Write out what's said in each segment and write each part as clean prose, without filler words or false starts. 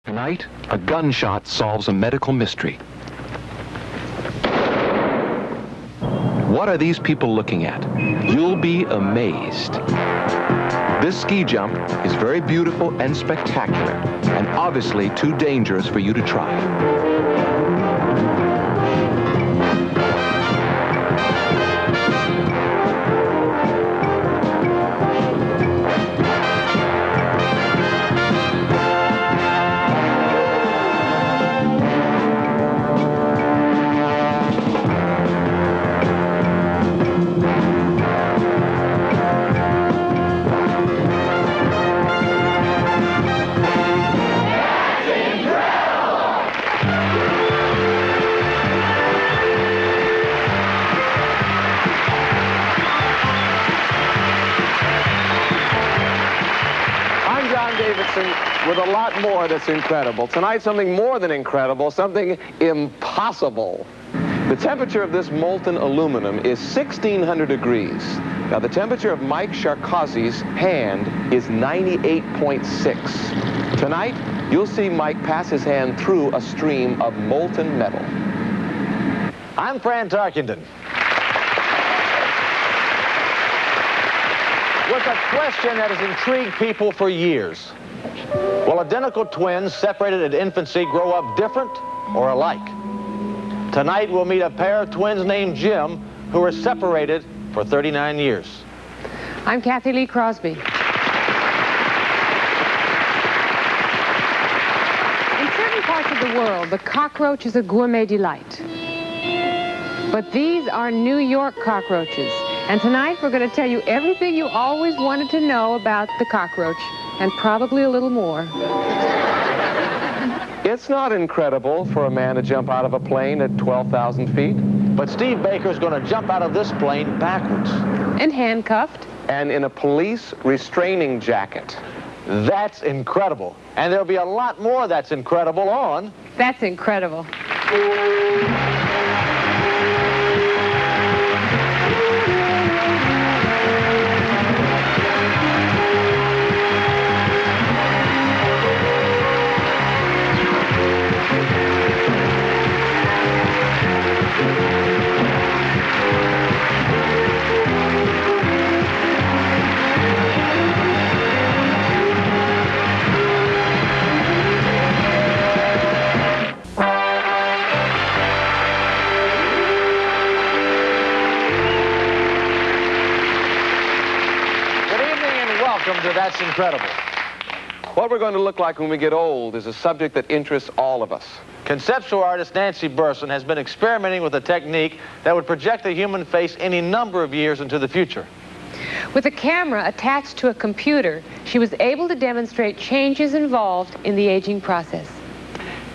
Tonight, a gunshot solves a medical mystery. What are these people looking at? You'll be amazed. This ski jump is very beautiful and spectacular, and obviously too dangerous for you to try. With a lot more that's incredible. Tonight, something more than incredible, something impossible. The temperature of this molten aluminum is 1,600 degrees. Now, the temperature of Mike Sharkozy's hand is 98.6. Tonight, you'll see Mike pass his hand through a stream of molten metal. I'm Fran Tarkington. With a question that has intrigued people for years. Will identical twins separated at infancy grow up different or alike? Tonight we'll meet a pair of twins named Jim who were separated for 39 years. I'm Kathy Lee Crosby. In certain parts of the world, the cockroach is a gourmet delight. But these are New York cockroaches. And tonight we're going to tell you everything you always wanted to know about the cockroach. And probably a little more. It's not incredible for a man to jump out of a plane at 12,000 feet. But Steve Baker's going to jump out of this plane backwards. And handcuffed. And in a police restraining jacket. That's incredible. And there'll be a lot more that's incredible on... That's Incredible. Welcome to That's Incredible. What we're going to look like when we get old is a subject that interests all of us. Conceptual artist Nancy Burson has been experimenting with a technique that would project the human face any number of years into the future. With a camera attached to a computer, she was able to demonstrate changes involved in the aging process.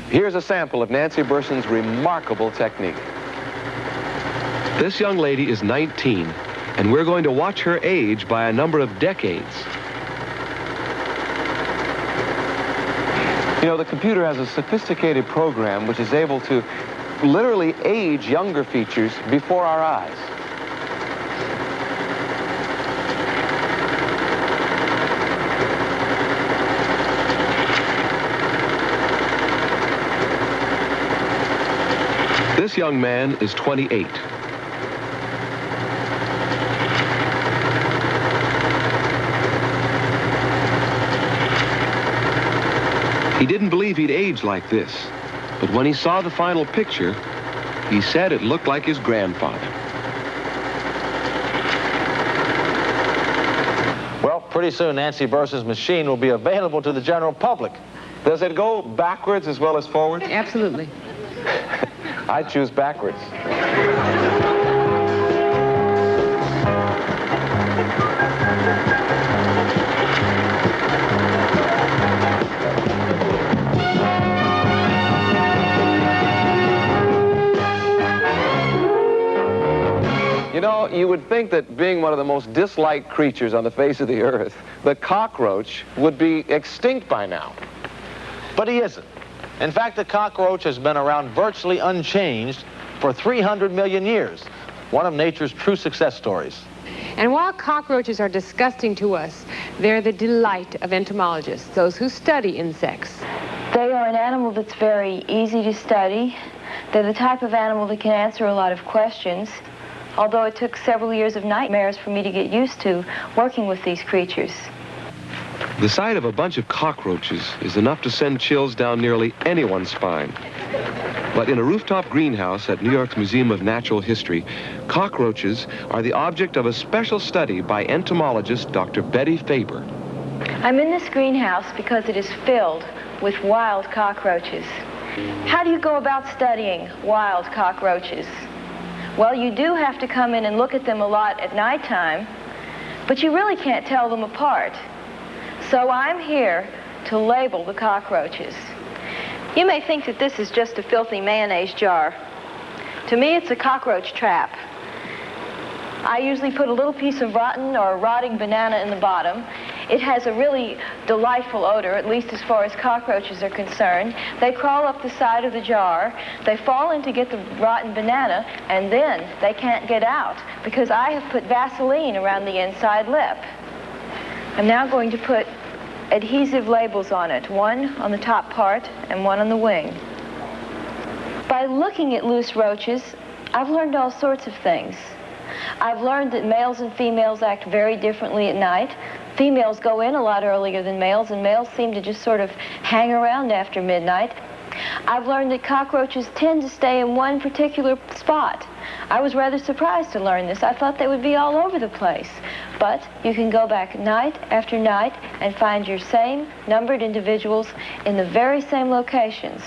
Here's a sample of Nancy Burson's remarkable technique. This young lady is 19, and we're going to watch her age by a number of decades. You know, the computer has a sophisticated program which is able to literally age younger features before our eyes. This young man is 28. He didn't believe he'd age like this, but when he saw the final picture, he said it looked like his grandfather. Well, pretty soon Nancy Burson's machine will be available to the general public. Does it go backwards as well as forward? Absolutely. I choose backwards. You know, you would think that being one of the most disliked creatures on the face of the earth, the cockroach would be extinct by now. But he isn't. In fact, the cockroach has been around virtually unchanged for 300 million years. One of nature's true success stories. And while cockroaches are disgusting to us, they're the delight of entomologists, those who study insects. They are an animal that's very easy to study. They're the type of animal that can answer a lot of questions, although it took several years of nightmares for me to get used to working with these creatures. The sight of a bunch of cockroaches is enough to send chills down nearly anyone's spine. But in a rooftop greenhouse at New York's Museum of Natural History, cockroaches are the object of a special study by entomologist Dr. Betty Faber. I'm in this greenhouse because it is filled with wild cockroaches. How do you go about studying wild cockroaches? Well, you do have to come in and look at them a lot at nighttime, but you really can't tell them apart. So I'm here to label the cockroaches. You may think that this is just a filthy mayonnaise jar. To me, it's a cockroach trap. I usually put a little piece of rotten or rotting banana in the bottom. It has a really delightful odor, at least as far as cockroaches are concerned. They crawl up the side of the jar, they fall in to get the rotten banana, and then they can't get out because I have put Vaseline around the inside lip. I'm now going to put adhesive labels on it, one on the top part and one on the wing. By looking at loose roaches, I've learned all sorts of things. I've learned that males and females act very differently at night. Females go in a lot earlier than males, and males seem to just sort of hang around after midnight. I've learned that cockroaches tend to stay in one particular spot. I was rather surprised to learn this. I thought they would be all over the place. But you can go back night after night and find your same numbered individuals in the very same locations.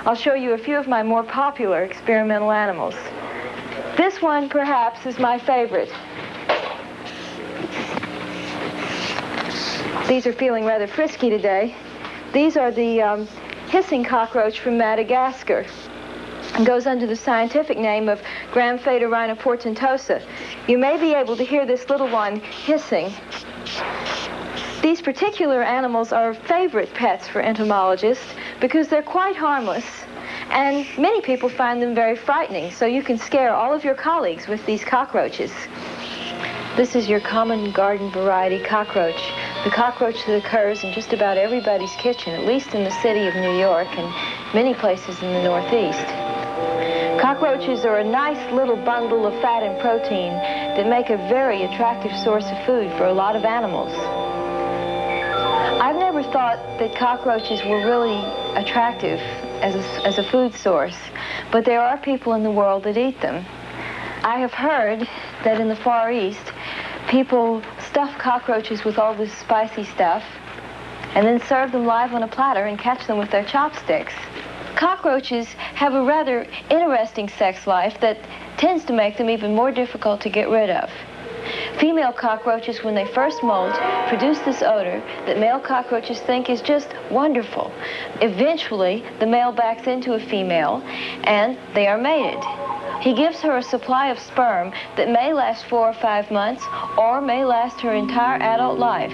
I'll show you a few of my more popular experimental animals. This one, perhaps, is my favorite. These are feeling rather frisky today. These are the hissing cockroach from Madagascar. It goes under the scientific name of Grampheta portentosa. You may be able to hear this little one hissing. These particular animals are favorite pets for entomologists because they're quite harmless, and many people find them very frightening, so you can scare all of your colleagues with these cockroaches. This is your common garden variety cockroach, the cockroach that occurs in just about everybody's kitchen, at least in the city of New York and many places in the Northeast. Cockroaches are a nice little bundle of fat and protein that make a very attractive source of food for a lot of animals. I've never thought that cockroaches were really attractive as a food source, but there are people in the world that eat them. I have heard that in the Far East, people stuff cockroaches with all this spicy stuff and then serve them live on a platter and catch them with their chopsticks. Cockroaches have a rather interesting sex life that tends to make them even more difficult to get rid of. Female cockroaches, when they first molt, produce this odor that male cockroaches think is just wonderful. Eventually, the male backs into a female, and they are mated. He gives her a supply of sperm that may last 4 or 5 months, or may last her entire adult life.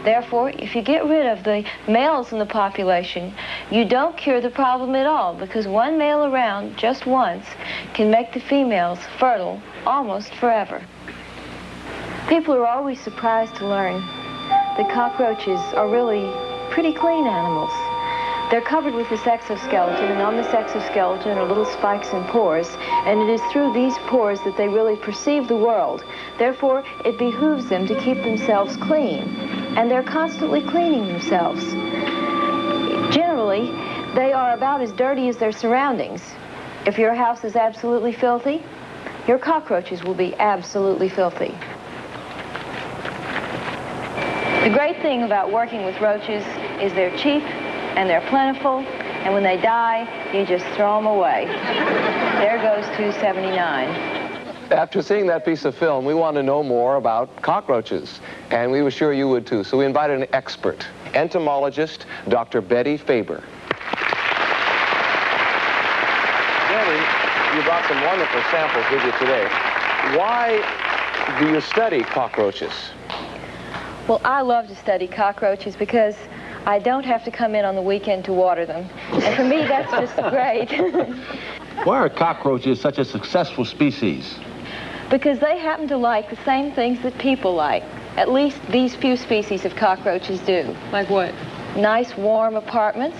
Therefore, if you get rid of the males in the population, you don't cure the problem at all, because one male around just once can make the females fertile almost forever. People are always surprised to learn that cockroaches are really pretty clean animals. They're covered with this exoskeleton, and on this exoskeleton are little spikes and pores, and it is through these pores that they really perceive the world. Therefore, it behooves them to keep themselves clean, and they're constantly cleaning themselves. Generally, they are about as dirty as their surroundings. If your house is absolutely filthy, your cockroaches will be absolutely filthy. The great thing about working with roaches is they're cheap and they're plentiful, and when they die, you just throw them away. There goes $2.79. After seeing that piece of film, we want to know more about cockroaches, and we were sure you would too, so we invited an expert, entomologist Dr. Betty Faber. Betty, you brought some wonderful samples with you today. Why do you study cockroaches? Well, I love to study cockroaches because I don't have to come in on the weekend to water them. And for me, that's just great. Why are cockroaches such a successful species? Because they happen to like the same things that people like. At least these few species of cockroaches do. Like what? Nice, warm apartments,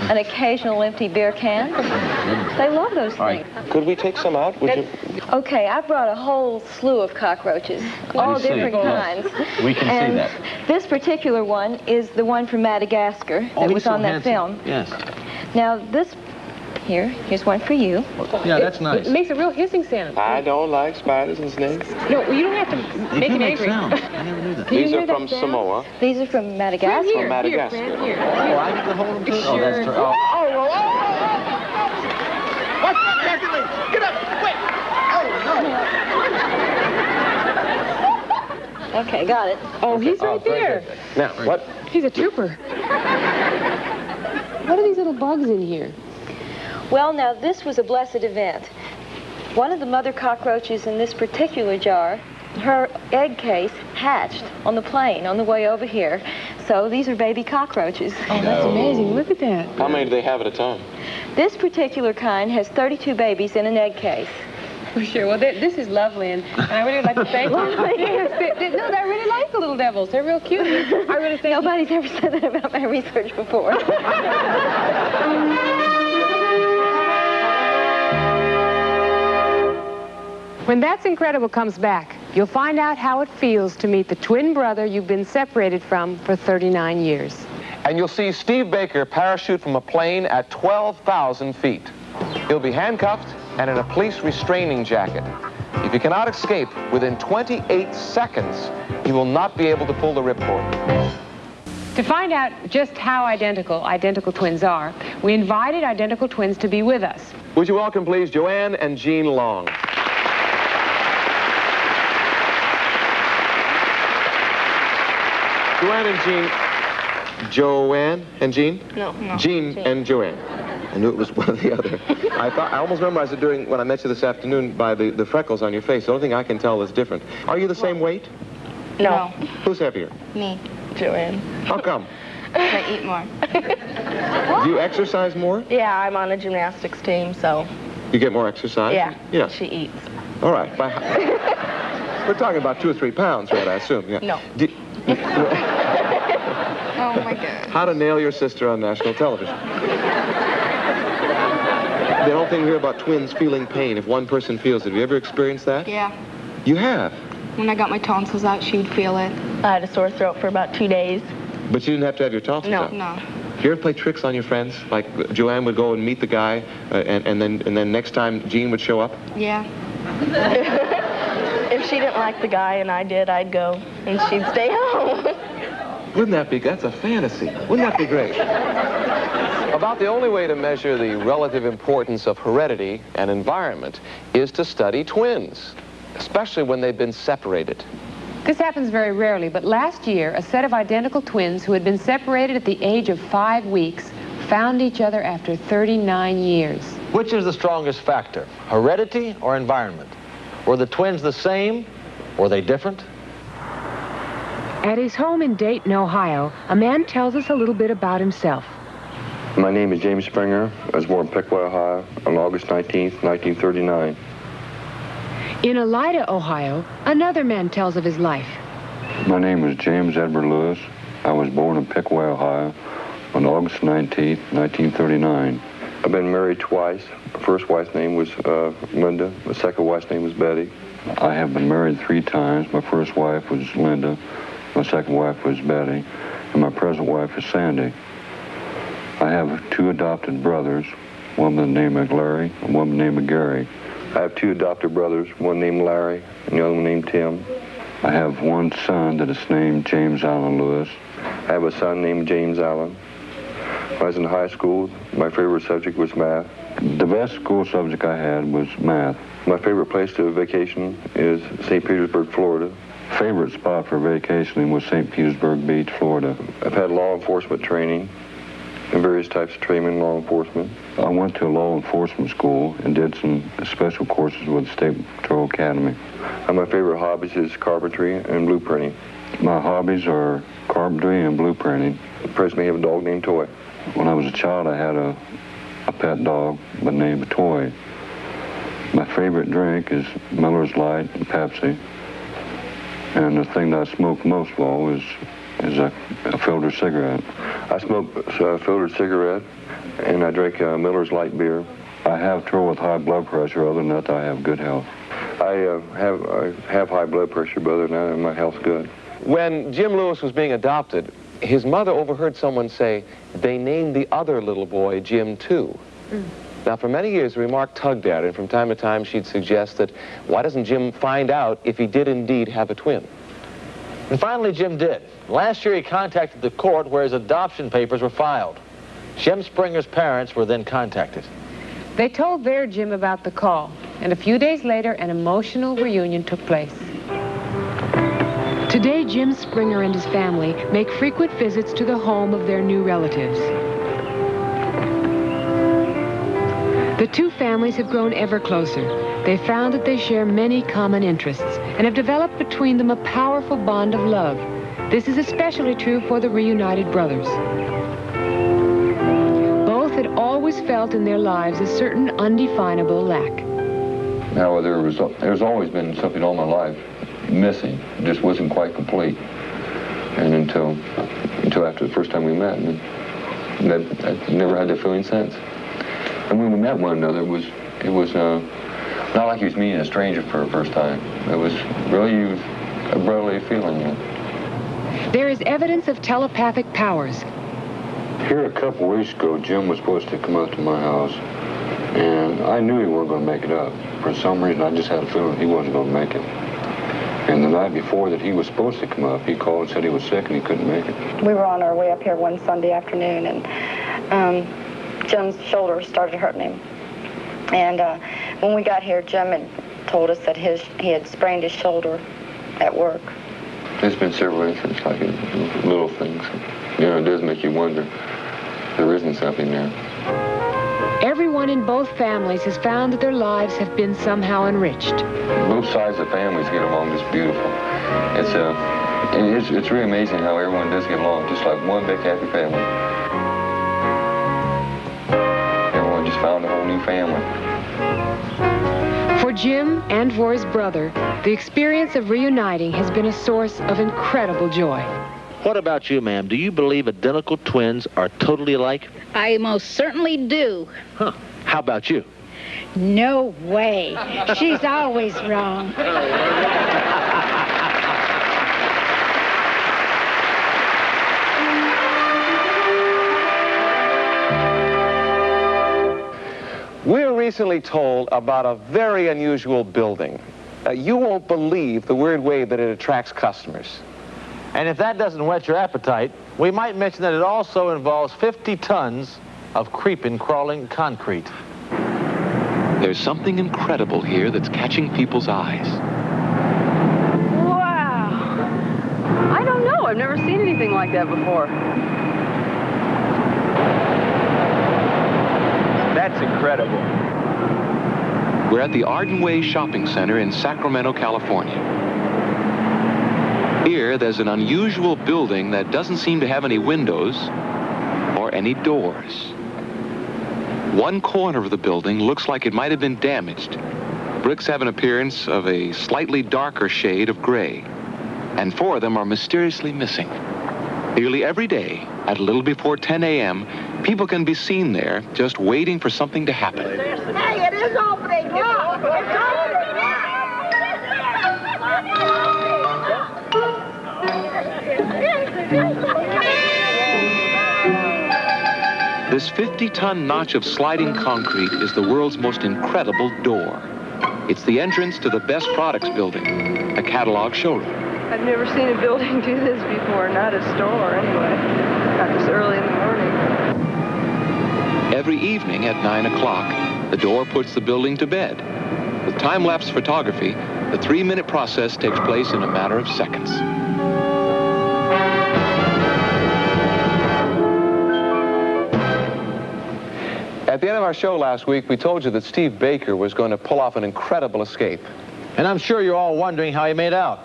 an occasional empty beer can. They love those things. Could we take some out? Would you? Okay, I brought a whole slew of cockroaches, all different kinds. We can see that. This particular one is the one from Madagascar that was on that film. Yes. Now this, here's one for you. Yeah, that's nice. It makes a real hissing sound. I don't like spiders and snakes. No, you don't have to make him angry. Sound. I never knew that. These are from Samoa. These are from Madagascar. Here, Madagascar. Here. Oh, I get to hold them too? Oh, that's true. Oh. What? Get up! Quick! Oh, Okay, got it. Oh, he's right there. Now, what? He's a trooper. What are these little bugs in here? Well, now, this was a blessed event. One of the mother cockroaches in this particular jar, her egg case hatched on the plane on the way over here. So these are baby cockroaches. Oh, that's amazing. Look at that. How many do they have at a time? This particular kind has 32 babies in an egg case. For sure. Well, this is lovely, and I really like to thank you. No, I really like the little devils. They're real cute. I really think Nobody's ever said that about my research before. When That's Incredible comes back, you'll find out how it feels to meet the twin brother you've been separated from for 39 years. And you'll see Steve Baker parachute from a plane at 12,000 feet. He'll be handcuffed and in a police restraining jacket. If he cannot escape within 28 seconds, he will not be able to pull the ripcord. To find out just how identical twins are, we invited identical twins to be with us. Would you welcome, please, Joanne and Jean Long. Joanne and Jean. Joanne and Jean? No. Jean and Joanne. I knew it was one or the other. I almost memorized it when I met you this afternoon by the freckles on your face. The only thing I can tell is different. Are you the same weight? No. Who's heavier? Me. Joanne. How come? I eat more. Do you exercise more? Yeah, I'm on a gymnastics team, so. You get more exercise? Yeah. Yeah. She eats. All right. We're talking about 2 or 3 pounds, right, I assume? Yeah. No. Oh, my God. How to nail your sister on national television. The only thing we hear about twins feeling pain, if one person feels it. Have you ever experienced that? Yeah. You have? When I got my tonsils out, she would feel it. I had a sore throat for about 2 days. But you didn't have to have your tonsils out? No. Do you ever play tricks on your friends? Like Joanne would go and meet the guy, and then next time Jean would show up? Yeah. If she didn't like the guy and I did, I'd go, and she'd stay home. That's a fantasy. Wouldn't that be great? About the only way to measure the relative importance of heredity and environment is to study twins, especially when they've been separated. This happens very rarely, but last year, a set of identical twins who had been separated at the age of 5 weeks found each other after 39 years. Which is the strongest factor, heredity or environment? Were the twins the same? Were they different? At his home in Dayton, Ohio, a man tells us a little bit about himself. My name is James Springer. I was born in Pickaway, Ohio on August 19th, 1939. In Elida, Ohio, another man tells of his life. My name is James Edward Lewis. I was born in Pickaway, Ohio on August 19th, 1939. I've been married twice. My first wife's name was Linda. My second wife's name was Betty. I have been married 3 times. My first wife was Linda. My second wife was Betty. And my present wife is Sandy. I have 2 adopted brothers, one by the name of Larry and one by the name of Gary. I have 2 adopted brothers, one named Larry and the other one named Tim. I have 1 son that is named James Allen Lewis. I have a son named James Allen. When I was in high school, my favorite subject was math. The best school subject I had was math. My favorite place to vacation is St. Petersburg, Florida. Favorite spot for vacationing was St. Petersburg Beach, Florida. I've had law enforcement training and various types of training in law enforcement. I went to a law enforcement school and did some special courses with the State Patrol Academy. My favorite hobbies is carpentry and blueprinting. My hobbies are carpentry and blueprinting. Presently, I have a dog named Toy. When I was a child, I had a pet dog by the name of Toy. My favorite drink is Miller's Light and Pepsi. And the thing that I smoke most of all is a filter cigarette. I smoke a filtered cigarette and I drink Miller's light beer. I have trouble with high blood pressure. Other than that, I have good health. I have high blood pressure, but other than that, my health's good. When Jim Lewis was being adopted, his mother overheard someone say they named the other little boy Jim, too. Now, for many years, the remark tugged at her, and from time to time, she'd suggest that, why doesn't Jim find out if he did indeed have a twin? And finally, Jim did. Last year, he contacted the court where his adoption papers were filed. Jim Springer's parents were then contacted. They told their Jim about the call, and a few days later, an emotional reunion took place. Today, Jim Springer and his family make frequent visits to the home of their new relatives. The two families have grown ever closer. They found that they share many common interests and have developed between them a powerful bond of love. This is especially true for the reunited brothers. Both had always felt in their lives a certain undefinable lack. Now, there's always been something all my life missing. It just wasn't quite complete. And until after the first time we met, and I never had that feeling since. And when we met one another, it was not like he was meeting a stranger for the first time. It was really a brotherly feeling. There is evidence of telepathic powers. Here a couple weeks ago, Jim was supposed to come up to my house, and I knew he wasn't going to make it up. For some reason, I just had a feeling he wasn't going to make it. And the night before that he was supposed to come up, he called and said he was sick and he couldn't make it. We were on our way up here one Sunday afternoon, and Jim's shoulder started hurting him. And when we got here, Jim had told us that he had sprained his shoulder at work. There's been several incidents like little things. You know, it does make you wonder if there isn't something there. Everyone in both families has found that their lives have been somehow enriched. Both sides of families get along just beautiful. It's really amazing how everyone does get along, just like one big happy family. Everyone just found a whole new family. For Jim and for his brother, the experience of reuniting has been a source of incredible joy. What about you, ma'am? Do you believe identical twins are totally alike? I most certainly do. Huh. How about you? No way. She's always wrong. We were recently told about a very unusual building. You won't believe the weird way that it attracts customers. And if that doesn't whet your appetite, we might mention that it also involves 50 tons of creeping, crawling concrete. There's something incredible here that's catching people's eyes. Wow. I don't know. I've never seen anything like that before. That's incredible. We're at the Arden Way Shopping Center in Sacramento, California. Here, there's an unusual building that doesn't seem to have any windows or any doors. One corner of the building looks like it might have been damaged. Bricks have an appearance of a slightly darker shade of gray, and 4 of them are mysteriously missing. Nearly every day, at a little before 10 a.m., people can be seen there just waiting for something to happen. Hey, it is opening! Look! It's opening! This 50-ton notch of sliding concrete is the world's most incredible door. It's the entrance to the Best Products building, a catalog showroom. I've never seen a building do this before, not a store anyway. Not this early in the morning. Every evening at 9 o'clock, the door puts the building to bed. With time-lapse photography, the 3-minute process takes place in a matter of seconds. At the end of our show last week, we told you that Steve Baker was going to pull off an incredible escape. And I'm sure you're all wondering how he made out.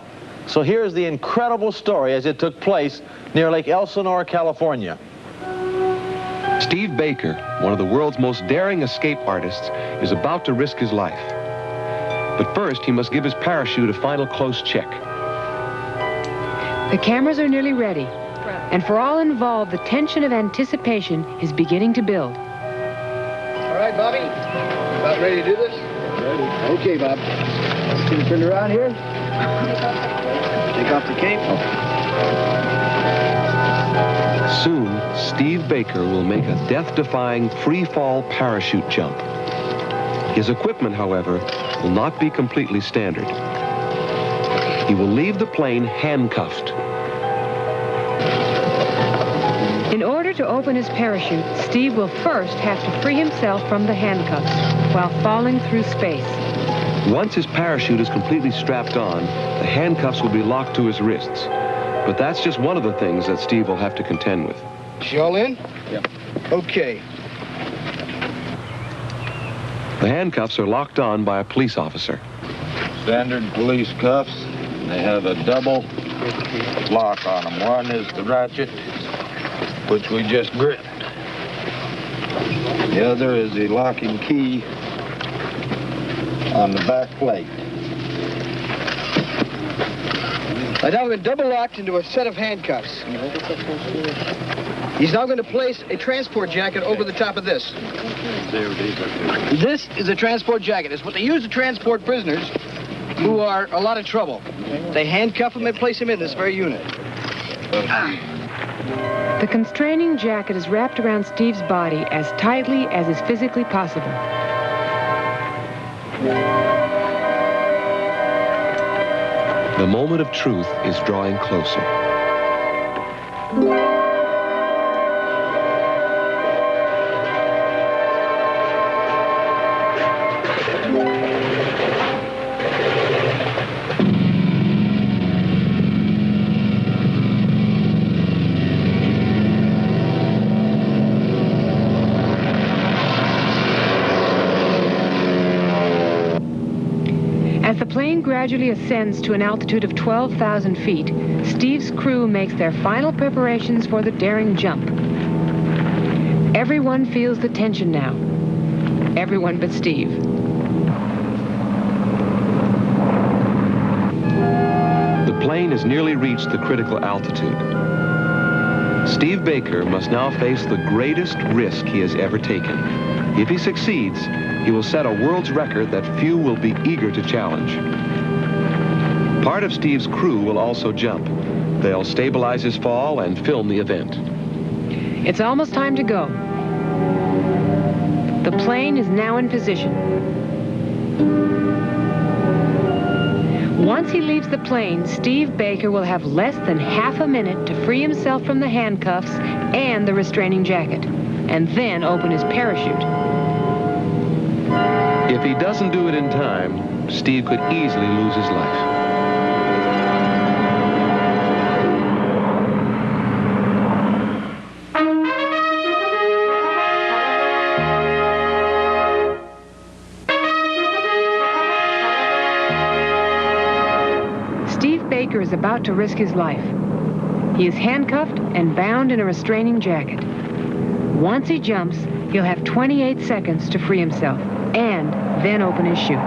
So here's the incredible story as it took place near Lake Elsinore, California. Steve Baker, one of the world's most daring escape artists, is about to risk his life. But first, he must give his parachute a final close check. The cameras are nearly ready, and for all involved, the tension of anticipation is beginning to build. All right, Bobby? About ready to do this? Ready. Okay, Bob. Can you turn around here? Take off the cape. Soon, Steve Baker will make a death-defying free-fall parachute jump. His equipment, however, will not be completely standard. He will leave the plane handcuffed. In order to open his parachute, Steve will first have to free himself from the handcuffs while falling through space. Once his parachute is completely strapped on, the handcuffs will be locked to his wrists. But that's just one of the things that Steve will have to contend with. You all in? Yep. Okay. The handcuffs are locked on by a police officer. Standard police cuffs. They have a double lock on them. One is the ratchet, which we just gripped. The other is the locking key on the back plate. I've now been double locked into a set of handcuffs. He's now going to place a transport jacket over the top of this. This is a transport jacket. It's what they use to transport prisoners who are a lot of trouble. They handcuff them and place them in this very unit. The constraining jacket is wrapped around Steve's body as tightly as is physically possible. The moment of truth is drawing closer. As the plane gradually ascends to an altitude of 12,000 feet, Steve's crew makes their final preparations for the daring jump. Everyone feels the tension now. Everyone but Steve. The plane has nearly reached the critical altitude. Steve Baker must now face the greatest risk he has ever taken. If he succeeds, he will set a world's record that few will be eager to challenge. Part of Steve's crew will also jump. They'll stabilize his fall and film the event. It's almost time to go. The plane is now in position. Once he leaves the plane, Steve Baker will have less than half a minute to free himself from the handcuffs and the restraining jacket, and then open his parachute. If he doesn't do it in time, Steve could easily lose his life. Steve Baker is about to risk his life. He is handcuffed and bound in a restraining jacket. Once he jumps, he'll have 28 seconds to free himself and then open his chute.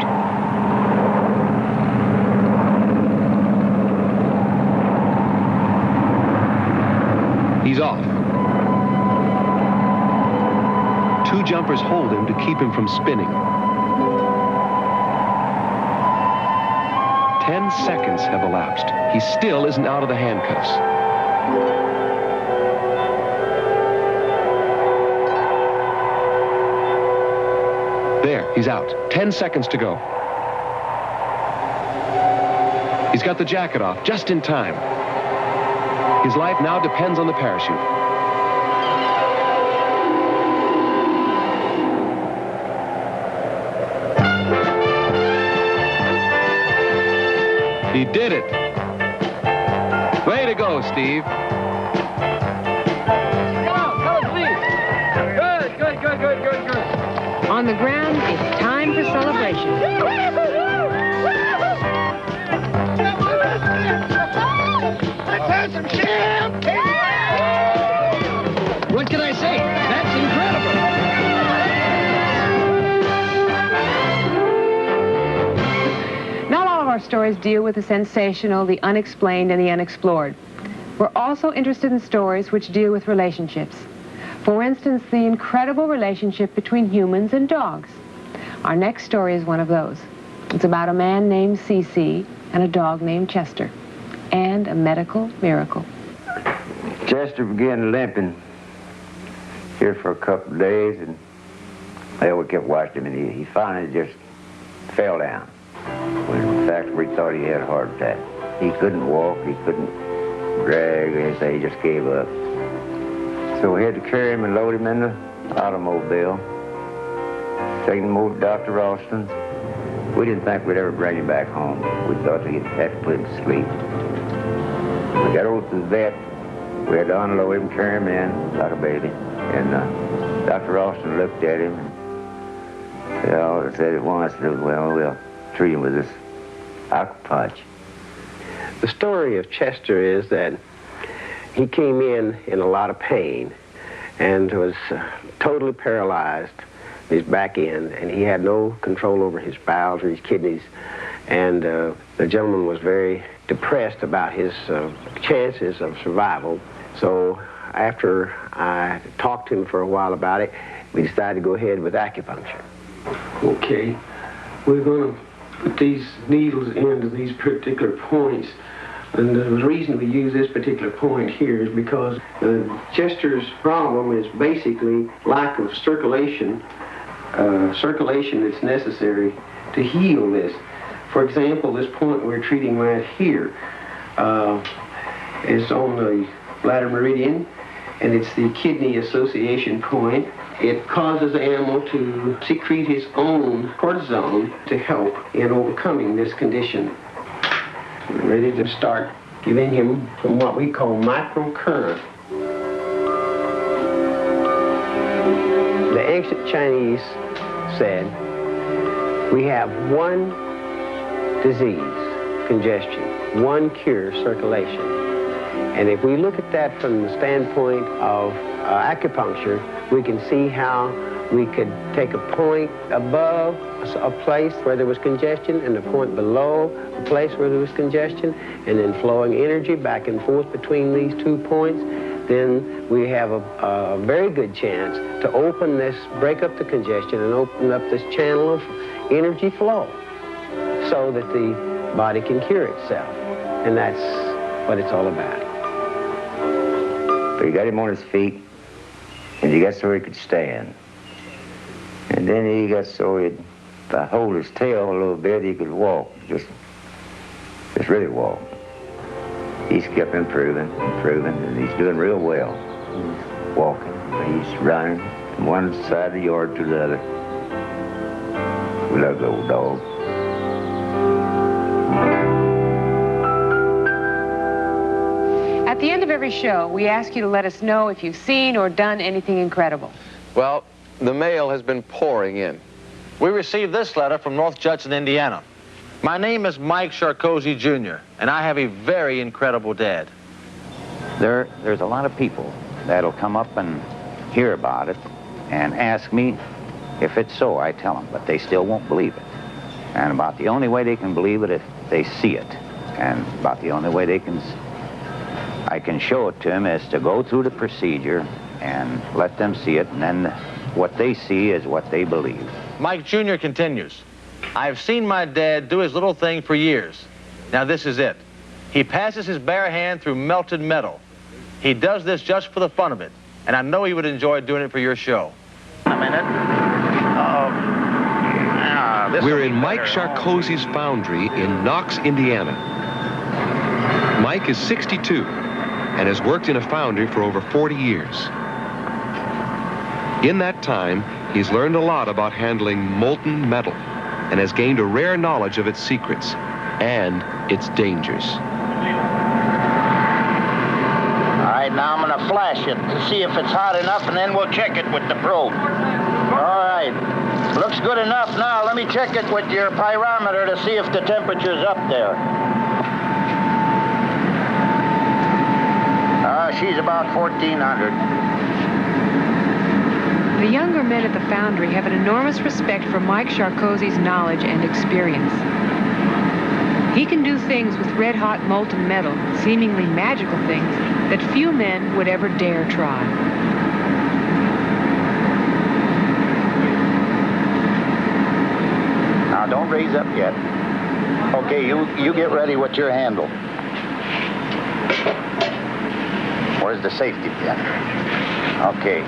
He's off. Two jumpers hold him to keep him from spinning. 10 seconds have elapsed. He still isn't out of the handcuffs. There, he's out. 10 seconds to go. He's got the jacket off just in time. His life now depends on the parachute. He did it. Way to go, Steve. On the ground, it's time for celebration. Let's have some champagne! What can I say? That's incredible! Not all of our stories deal with the sensational, the unexplained, and the unexplored. We're also interested in stories which deal with relationships. For instance, the incredible relationship between humans and dogs. Our next story is one of those. It's about a man named C.C. and a dog named Chester, and a medical miracle. Chester began limping here for a couple of days, and we kept watching him, and he finally just fell down. When in fact, we thought he had a heart attack. He couldn't walk, he couldn't drag or anything, he just gave up. So we had to carry him and load him in the automobile, take him over to Dr. Ralston's. We didn't think we'd ever bring him back home. We thought we'd have to put him to sleep. We got over to the vet. We had to unload him, carry him in like a baby. And Dr. Ralston looked at him and all he said at once, well, we'll treat him with this aquapunch. The story of Chester is that he came in a lot of pain and was totally paralyzed in his back end, and he had no control over his bowels or his kidneys. And the gentleman was very depressed about his chances of survival. So after I talked to him for a while about it, we decided to go ahead with acupuncture. Okay, we're going to put these needles into these particular points. And the reason we use this particular point here is because Chester's problem is basically lack of circulation, circulation that's necessary to heal this. For example, this point we're treating right here is on the bladder meridian, and it's the kidney association point. It causes the animal to secrete his own cortisone to help in overcoming this condition. We're ready to start giving him from what we call microcurrent. The ancient Chinese said, we have one disease, congestion, one cure, circulation. And if we look at that from the standpoint of acupuncture, we can see how we could take a point above a place where there was congestion and a point below a place where there was congestion, and then flowing energy back and forth between these 2 points. Then we have a very good chance to open this, break up the congestion and open up this channel of energy flow so that the body can cure itself. And that's what it's all about. But you got him on his feet, and you got so he could stand. And then he got so he'd, if I hold his tail a little bit, he could walk, just really walk. He's kept improving, and he's doing real well. Walking, he's running from one side of the yard to the other. We love the old dog. At the end of every show, we ask you to let us know if you've seen or done anything incredible. Well, the mail has been pouring in. We received this letter from North Judson, Indiana. My name is Mike Sarkozy, Jr., and I have a very incredible dad. There's a lot of people that'll come up and hear about it and ask me if it's so. I tell them, but they still won't believe it. And about the only way they can believe it if they see it. And about the only way I can show it to them is to go through the procedure and let them see it, and then what they see is what they believe. Mike Jr. continues, I've seen my dad do his little thing for years. Now this is it. He passes his bare hand through melted metal. He does this just for the fun of it, and I know he would enjoy doing it for your show. A minute. We're in Mike Sarkozy's foundry in Knox, Indiana. Mike is 62 and has worked in a foundry for over 40 years. In that time, he's learned a lot about handling molten metal and has gained a rare knowledge of its secrets and its dangers. All right, now I'm going to flash it to see if it's hot enough, and then we'll check it with the probe. All right. Looks good enough now. Let me check it with your pyrometer to see if the temperature's up there. She's about 1,400. The younger men at the foundry have an enormous respect for Mike Sarkozy's knowledge and experience. He can do things with red-hot molten metal, seemingly magical things, that few men would ever dare try. freeze up yet. Okay, you get ready with your handle. Where's the safety pin? Okay.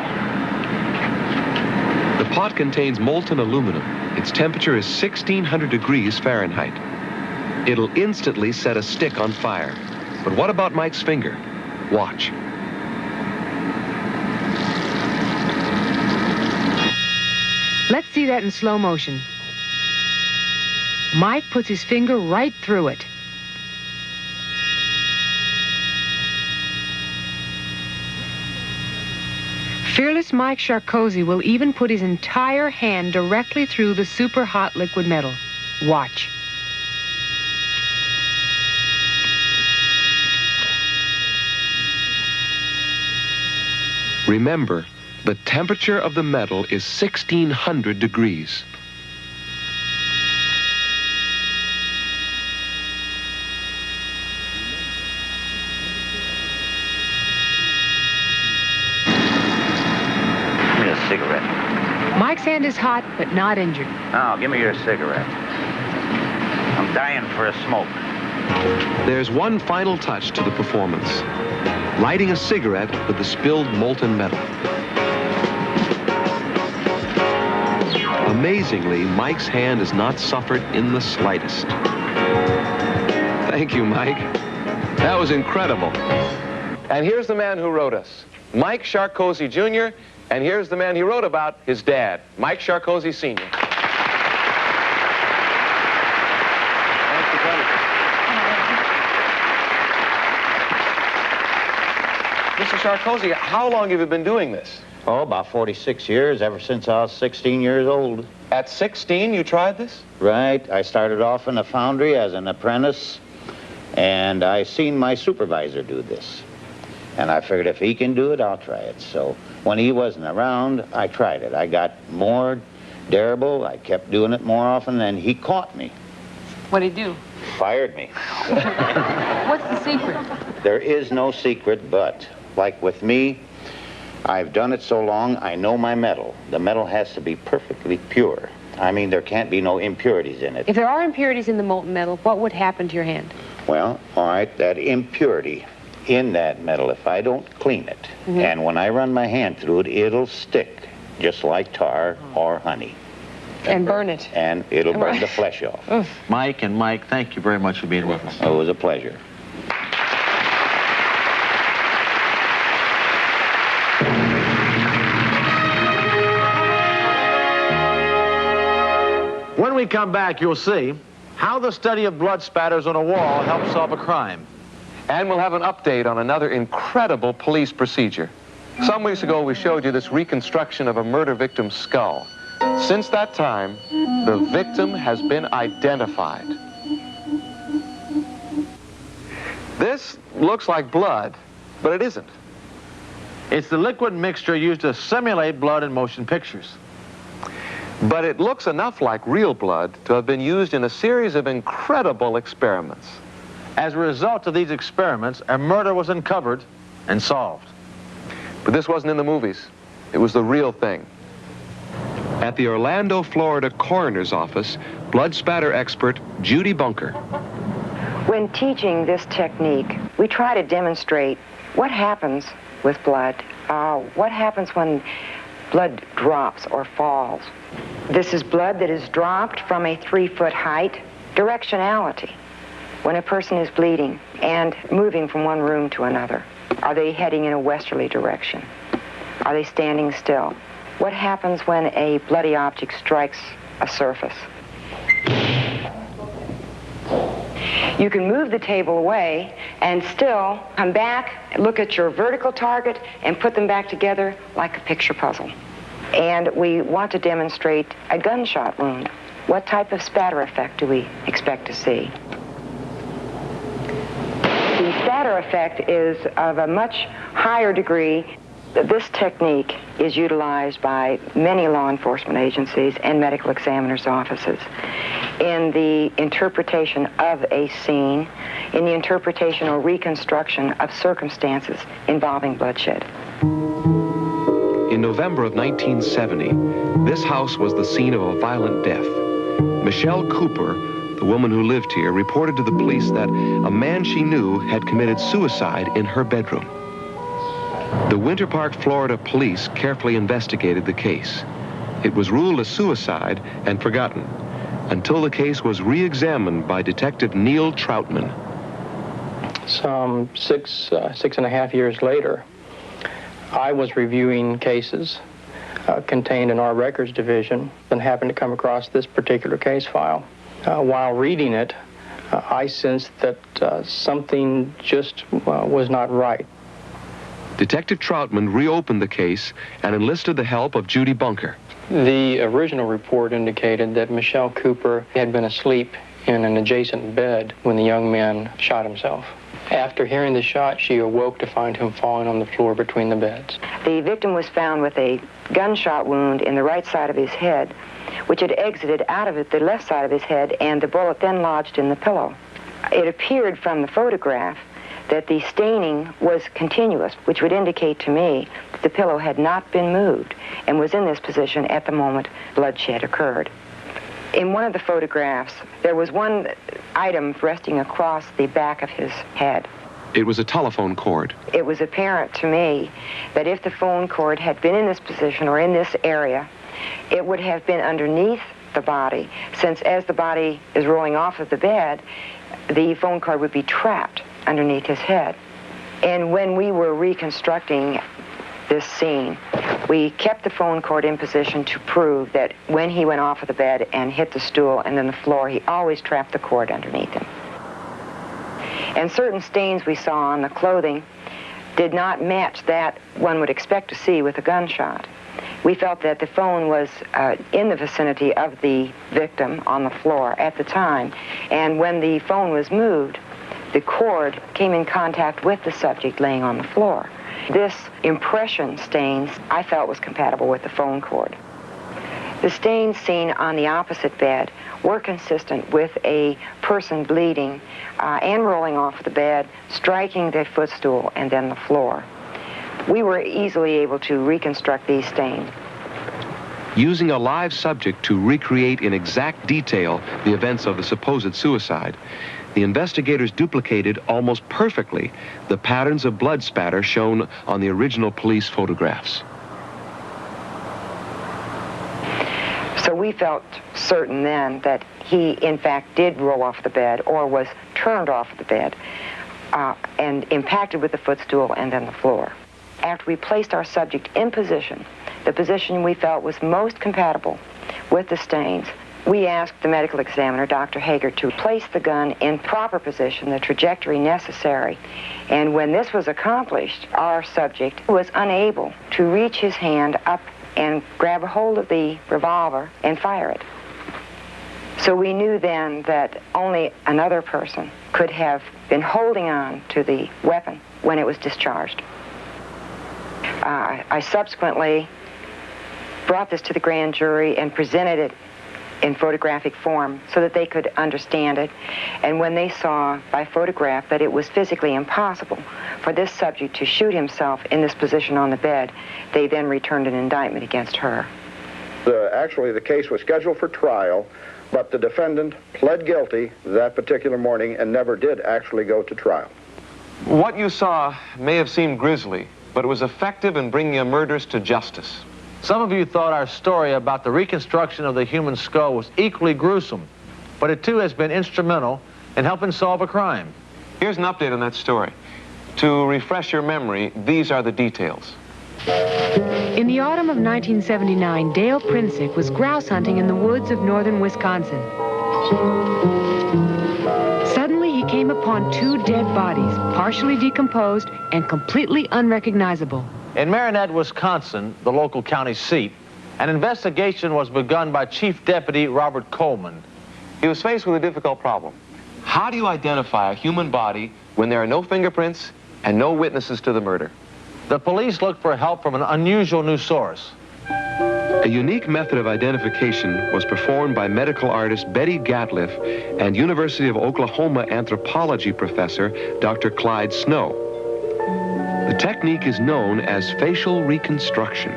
The pot contains molten aluminum. Its temperature is 1,600 degrees Fahrenheit. It'll instantly set a stick on fire. But what about Mike's finger? Watch. Let's see that in slow motion. Mike puts his finger right through it. Fearless Mike Sarkozy will even put his entire hand directly through the super hot liquid metal. Watch. Remember, the temperature of the metal is 1,600 degrees. Give me a cigarette. Mike's hand is hot, but not injured. Now, give me your cigarette. I'm dying for a smoke. There's one final touch to the performance. Lighting a cigarette with the spilled molten metal. Amazingly, Mike's hand has not suffered in the slightest. Thank you, Mike. That was incredible. And here's the man who wrote us, Mike Sarkozy Jr., and here's the man he wrote about, his dad, Mike Sarkozy Sr. Mr. Sarkozy, how long have you been doing this? Oh, about 46 years, ever since I was 16 years old. At 16, you tried this? Right. I started off in a foundry as an apprentice, and I seen my supervisor do this. And I figured if he can do it, I'll try it. So when he wasn't around, I tried it. I got more dareable. I kept doing it more often, and he caught me. What'd he do? Fired me. What's the secret? There is no secret, but like with me, I've done it so long, I know my metal. The metal has to be perfectly pure. I mean, there can't be no impurities in it. If there are impurities in the molten metal, what would happen to your hand? Well, all right, that impurity in that metal, if I don't clean it, and when I run my hand through it, it'll stick, just like tar or honey. And burn it. And it'll burn the flesh off. Oof. Mike and Mike, thank you very much for being with us. It was a pleasure. When we come back, you'll see how the study of blood spatters on a wall helps solve a crime. And we'll have an update on another incredible police procedure. Some weeks ago, we showed you this reconstruction of a murder victim's skull. Since that time, the victim has been identified. This looks like blood, but it isn't. It's the liquid mixture used to simulate blood in motion pictures. But it looks enough like real blood to have been used in a series of incredible experiments. As a result of these experiments, a murder was uncovered and solved. But this wasn't in the movies. It was the real thing. At the Orlando, Florida coroner's office, blood spatter expert Judy Bunker. When teaching this technique, we try to demonstrate what happens with blood, what happens when blood drops or falls. This is blood that is dropped from a 3-foot height. Directionality. When a person is bleeding and moving from one room to another, are they heading in a westerly direction? Are they standing still? What happens when a bloody object strikes a surface? You can move the table away and still come back, look at your vertical target, and put them back together like a picture puzzle. And we want to demonstrate a gunshot wound. What type of spatter effect do we expect to see? The spatter effect is of a much higher degree. This technique is utilized by many law enforcement agencies and medical examiners' offices in the interpretation of a scene, in the interpretation or reconstruction of circumstances involving bloodshed. In November of 1970, this house was the scene of a violent death. Michelle Cooper, the woman who lived here, reported to the police that a man she knew had committed suicide in her bedroom. The Winter Park, Florida police carefully investigated the case. It was ruled a suicide and forgotten until the case was re-examined by Detective Neil Troutman. Some six and a half years later, I was reviewing cases contained in our records division and happened to come across this particular case file. While reading it, I sensed that something just was not right. Detective Troutman reopened the case and enlisted the help of Judy Bunker. The original report indicated that Michelle Cooper had been asleep in an adjacent bed when the young man shot himself. After hearing the shot, she awoke to find him falling on the floor between the beds. The victim was found with a gunshot wound in the right side of his head, which had exited out of the left side of his head, and the bullet then lodged in the pillow. It appeared from the photograph that the staining was continuous, which would indicate to me that the pillow had not been moved and was in this position at the moment bloodshed occurred. In one of the photographs, there was one item resting across the back of his head. It was a telephone cord. It was apparent to me that if the phone cord had been in this position or in this area, it would have been underneath the body, since as the body is rolling off of the bed, the phone cord would be trapped underneath his head. And when we were reconstructing this scene, we kept the phone cord in position to prove that when he went off of the bed and hit the stool and then the floor, he always trapped the cord underneath him. And certain stains we saw on the clothing did not match that one would expect to see with a gunshot. We felt that the phone was in the vicinity of the victim on the floor at the time, and when the phone was moved, the cord came in contact with the subject laying on the floor. This impression stains I felt was compatible with the phone cord. The stains seen on the opposite bed were consistent with a person bleeding and rolling off the bed, striking the footstool and then the floor. We were easily able to reconstruct these stains. Using a live subject to recreate in exact detail the events of the supposed suicide, the investigators duplicated almost perfectly the patterns of blood spatter shown on the original police photographs. So we felt certain then that he, in fact, did roll off the bed or was turned off the bed and impacted with the footstool and then the floor. After we placed our subject in position, the position we felt was most compatible with the stains, we asked the medical examiner, Dr. Hager, to place the gun in proper position, the trajectory necessary. And when this was accomplished, our subject was unable to reach his hand up and grab a hold of the revolver and fire it. So we knew then that only another person could have been holding on to the weapon when it was discharged. I subsequently brought this to the grand jury and presented it in photographic form so that they could understand it. And when they saw by photograph that it was physically impossible for this subject to shoot himself in this position on the bed, they then returned an indictment against her. Actually, the case was scheduled for trial, but the defendant pled guilty that particular morning and never did actually go to trial. What you saw may have seemed grisly, but it was effective in bringing a murderess to justice. Some of you thought our story about the reconstruction of the human skull was equally gruesome, but it too has been instrumental in helping solve a crime. Here's an update on that story. To refresh your memory, these are the details. In the autumn of 1979, Dale Prinsick was grouse hunting in the woods of northern Wisconsin. Suddenly, he came upon two dead bodies, partially decomposed and completely unrecognizable. In Marinette, Wisconsin, the local county seat, an investigation was begun by Chief Deputy Robert Coleman. He was faced with a difficult problem. How do you identify a human body when there are no fingerprints and no witnesses to the murder? The police looked for help from an unusual new source. A unique method of identification was performed by medical artist Betty Gatliff and University of Oklahoma anthropology professor Dr. Clyde Snow. The technique is known as facial reconstruction.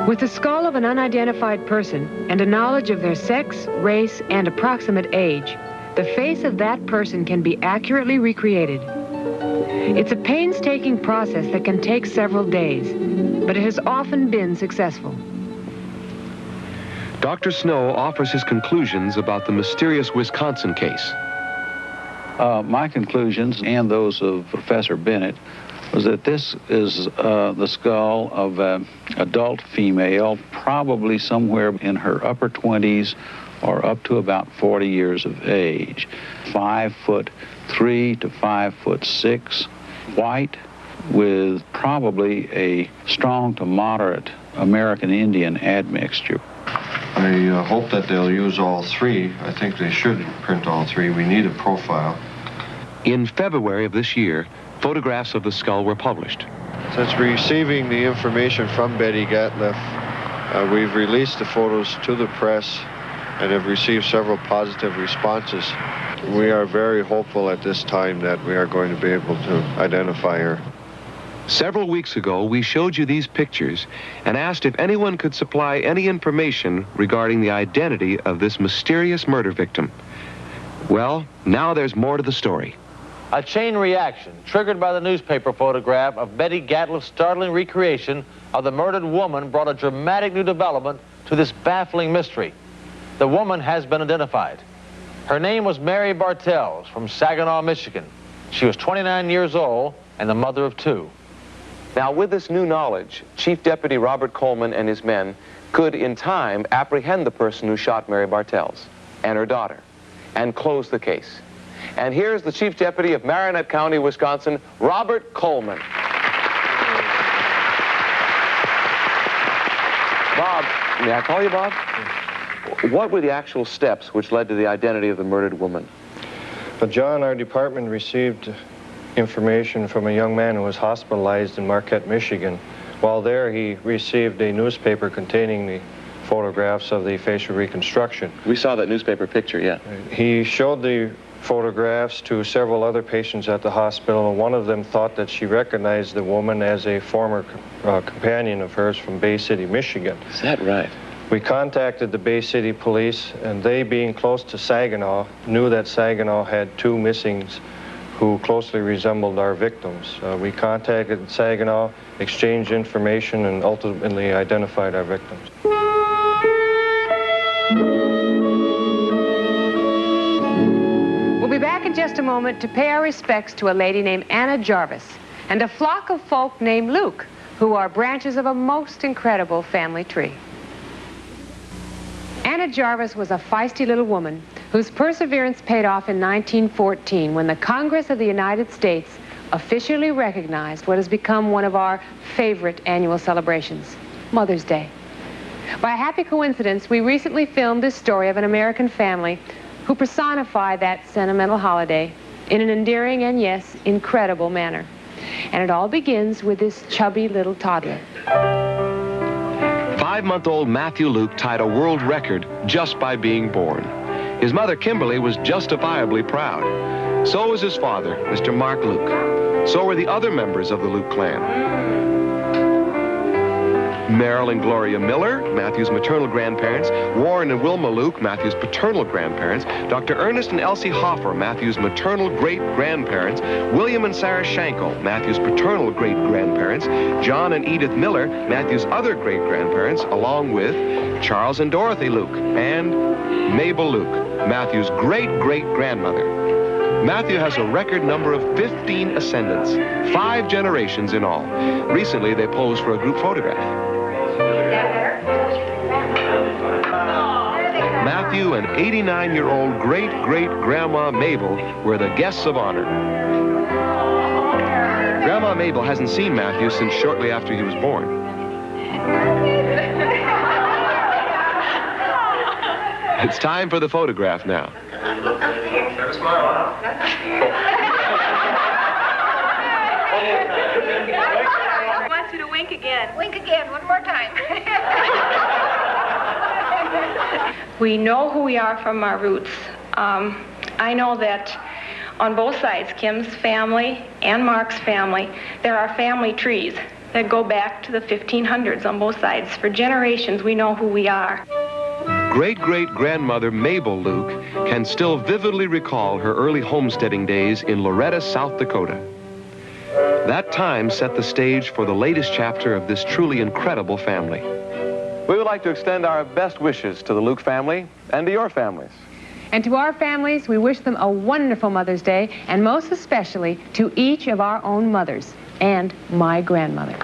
With the skull of an unidentified person and a knowledge of their sex, race, and approximate age, the face of that person can be accurately recreated. It's a painstaking process that can take several days, but it has often been successful. Dr. Snow offers his conclusions about the mysterious Wisconsin case. My conclusions, and those of Professor Bennett, was that this is the skull of an adult female, probably somewhere in her upper 20s or up to about 40 years of age. 5'3" to 5'6", white, with probably a strong to moderate American Indian admixture. I hope that they'll use all three. I think they should print all three. We need a profile. In February of this year, photographs of the skull were published. Since receiving the information from Betty Gatliff, we've released the photos to the press and have received several positive responses. We are very hopeful at this time that we are going to be able to identify her. Several weeks ago, we showed you these pictures and asked if anyone could supply any information regarding the identity of this mysterious murder victim. Well, now there's more to the story. A chain reaction triggered by the newspaper photograph of Betty Gatliff's startling recreation of the murdered woman brought a dramatic new development to this baffling mystery. The woman has been identified. Her name was Mary Bartels from Saginaw, Michigan. She was 29 years old and the mother of 2. Now, with this new knowledge, Chief Deputy Robert Coleman and his men could, in time, apprehend the person who shot Mary Bartels and her daughter and close the case. And here's the Chief Deputy of Marinette County, Wisconsin, Robert Coleman. Bob, may I call you Bob? What were the actual steps which led to the identity of the murdered woman? John, our department received information from a young man who was hospitalized in Marquette, Michigan. While there, he received a newspaper containing the photographs of the facial reconstruction. We saw that newspaper picture, yeah. He showed the photographs to several other patients at the hospital, and one of them thought that she recognized the woman as a former companion of hers from Bay City, Michigan. Is that right? We contacted the Bay City police, and they, being close to Saginaw, knew that Saginaw had 2 missings who closely resembled our victims. We contacted Saginaw, exchanged information, and ultimately identified our victims. We'll be back in just a moment to pay our respects to a lady named Anna Jarvis and a flock of folk named Luke, who are branches of a most incredible family tree. Anna Jarvis was a feisty little woman whose perseverance paid off in 1914 when the Congress of the United States officially recognized what has become one of our favorite annual celebrations, Mother's Day. By a happy coincidence, we recently filmed this story of an American family who personify that sentimental holiday in an endearing and, yes, incredible manner. And it all begins with this chubby little toddler. 5-month-old Matthew Luke tied a world record just by being born. His mother, Kimberly, was justifiably proud. So was his father, Mr. Mark Luke. So were the other members of the Luke clan. Merrill and Gloria Miller, Matthew's maternal grandparents, Warren and Wilma Luke, Matthew's paternal grandparents, Dr. Ernest and Elsie Hoffer, Matthew's maternal great-grandparents, William and Sarah Schenkel, Matthew's paternal great-grandparents, John and Edith Miller, Matthew's other great-grandparents, along with Charles and Dorothy Luke, and Mabel Luke, Matthew's great-great-grandmother. Matthew has a record number of 15 ascendants, 5 generations in all. Recently, they posed for a group photograph. Matthew and 89-year-old great-great-grandma Mabel were the guests of honor. Grandma Mabel hasn't seen Matthew since shortly after he was born. It's time for the photograph now. I want you to wink again. Wink again, one more time. We know who we are from our roots. I know that on both sides, Kim's family and Mark's family, there are family trees. that go back to the 1500s on both sides. For generations, we know who we are. Great-great-grandmother Mabel Luke can still vividly recall her early homesteading days in Loretta, South Dakota. That time set the stage for the latest chapter of this truly incredible family. We would like to extend our best wishes to the Luke family and to your families. And to our families, we wish them a wonderful Mother's Day, and most especially to each of our own mothers and my grandmother.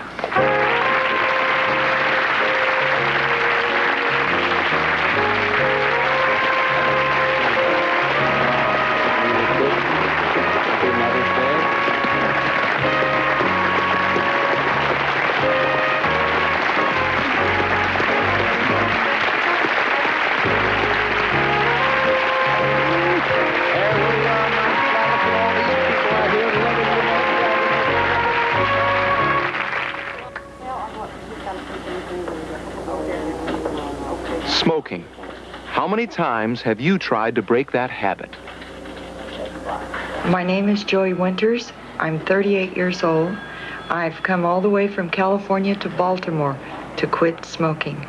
Smoking. How many times have you tried to break that habit? My name is Joey Winters. I'm 38 years old. I've come all the way from California to Baltimore to quit smoking.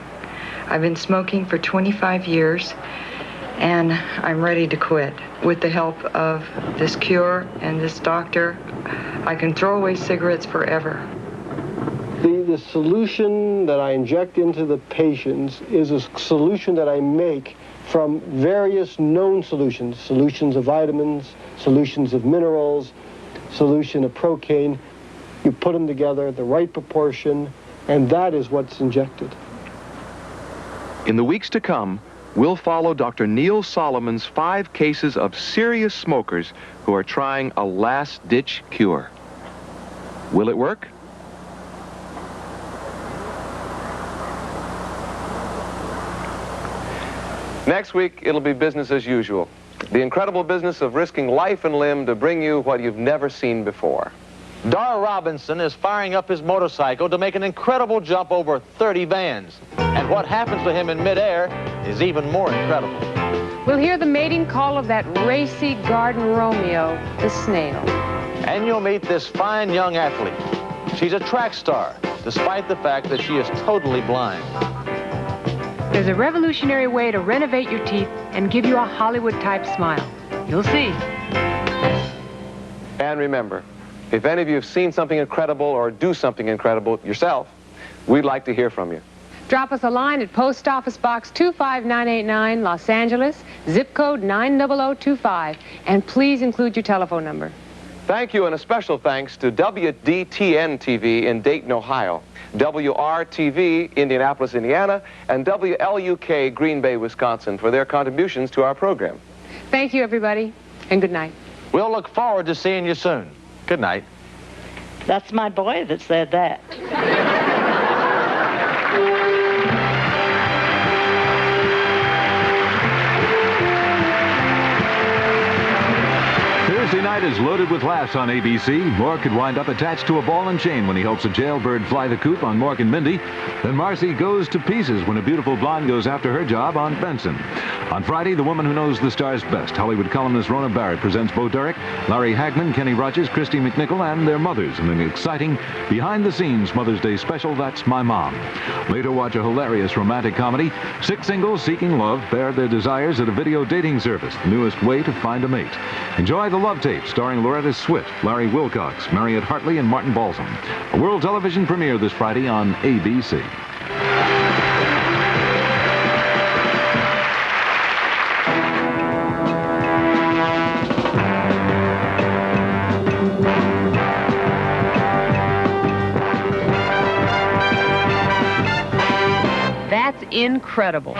I've been smoking for 25 years, and I'm ready to quit. With the help of this cure and this doctor, I can throw away cigarettes forever. The solution that I inject into the patients is a solution that I make from various known solutions, solutions of vitamins, solutions of minerals, solution of procaine. You put them together, the right proportion, and that is what's injected. In the weeks to come, we'll follow Dr. Neil Solomon's 5 cases of serious smokers who are trying a last-ditch cure. Will it work? Next week, it'll be business as usual. The incredible business of risking life and limb to bring you what you've never seen before. Dar Robinson is firing up his motorcycle to make an incredible jump over 30 vans. And what happens to him in midair is even more incredible. We'll hear the mating call of that racy garden Romeo, the snail. And you'll meet this fine young athlete. She's a track star, despite the fact that she is totally blind. There's a revolutionary way to renovate your teeth and give you a Hollywood-type smile. You'll see. And remember, if any of you have seen something incredible or do something incredible yourself, we'd like to hear from you. Drop us a line at Post Office Box 25989, Los Angeles, zip code 90025, and please include your telephone number. Thank you, and a special thanks to WDTN-TV in Dayton, Ohio, WR-TV, Indianapolis, Indiana, and WLUK, Green Bay, Wisconsin, for their contributions to our program. Thank you, everybody, and good night. We'll look forward to seeing you soon. Good night. That's my boy that said that. Thursday night is loaded with laughs on ABC. Mork could wind up attached to a ball and chain when he helps a jailbird fly the coop on Mork and Mindy. Then Marcy goes to pieces when a beautiful blonde goes after her job on Benson. On Friday, the woman who knows the stars best, Hollywood columnist Rona Barrett, presents Bo Derek, Larry Hagman, Kenny Rogers, Christy McNichol, and their mothers in an exciting behind-the-scenes Mother's Day special, That's My Mom. Later, watch a hilarious romantic comedy. 6 singles seeking love bear their desires at a video dating service, the newest way to find a mate. Enjoy The Love Tape, starring Loretta Swit, Larry Wilcox, Mariette Hartley, and Martin Balsam. A world television premiere this Friday on ABC. That's incredible.